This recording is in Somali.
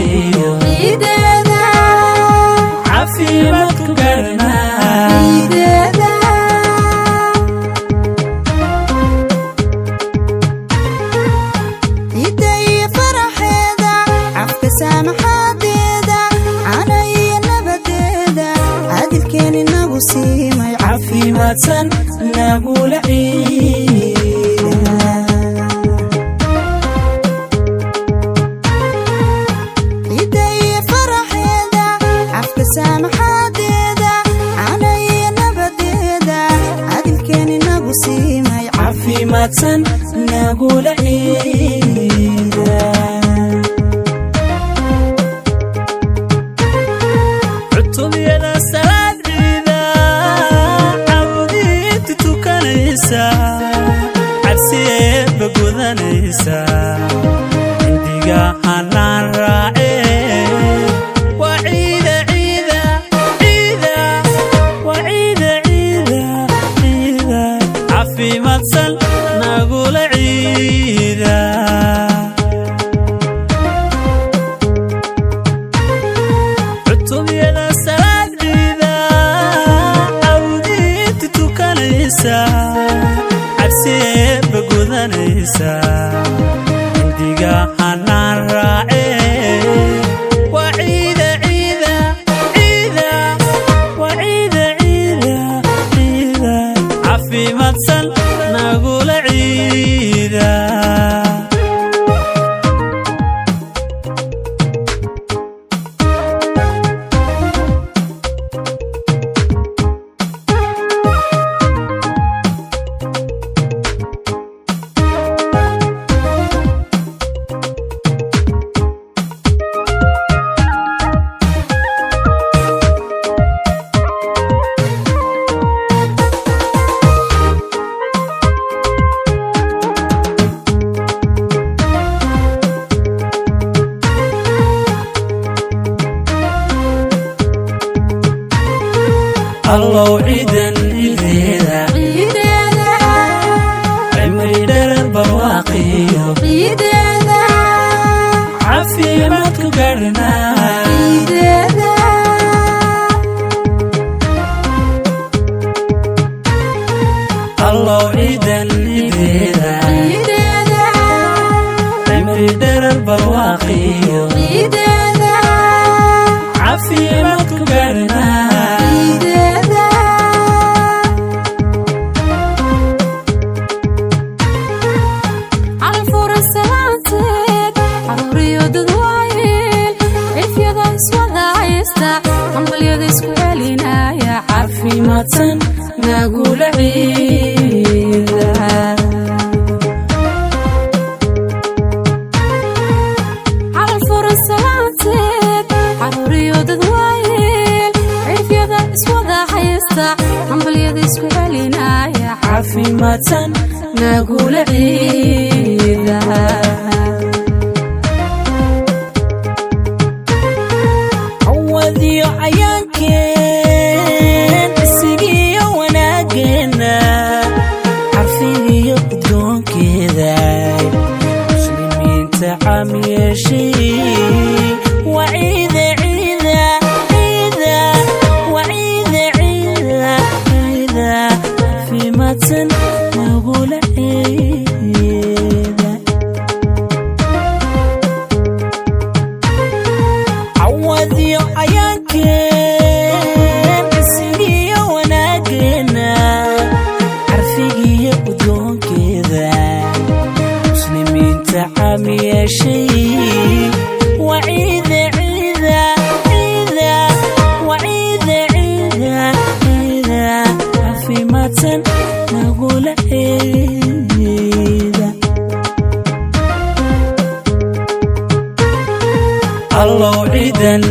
barwaaqeeyo ciideeda caafimaad ku garanaa ciideeda ciidaya faraxeeda cafka saamaxaadeeda cana iyo nabadeeda cadilkeeni nagu siimay caafimaadsan nagula ciida ciidaya faraxeeda cafka saamaxaadeeda cana iyo nabadeeda cadilkeeni nagu siimay caafimaadsan nagula ciida cutubiyada salaad ciida cabudiinta tukanaysa cabsiyeedba gudanaysa indiga hanaan raace waa ciida ciida ciida waa ciida ciida ciida caafimaadsan nagula ciida cutubiyada salaad ciida cabudiinta tukanaysa cabsiyeedba gudanaysa indiga hanaan raace waa ciida ciida ciida waa ciida ciida ciida caafimaadsan nagula ciida allow ciidan ciideeda ciideeda cimri dherer barwaaqiyo ciideeda caafimaad ku garanaa ciideeda allow ciidan ciideeda ciideeda cimri dherer barwaaqiyo ciideeda caafimaad ku garanaa ciideeda calfura salaanteed caruuriyo dadwaayeel cifyada iswada haysta hambalyada isku celinaya caafimaadsan nagula ciida calfura salaanteed caruuriyo dadwaayeel cifyada iswada haysta hambalyada isku celinaya caafimaadsan nagula ciida cawadiyo cayaankeen isigiyo wanaageena carfigiyo udgoonkeeda muslimiinta caamiyeeshay waa ciida ciida ciida waa ciida ciida ciida caafimaadsan nagula ciida cawadiyo cayaankeen isigiyo wanaageena carfigiyo udgoonkeeda muslimiinta caamiyeeshay waa ciida ciida ciida waa ciida ciida ciida caafimaadsan nagula ciida allow ciidan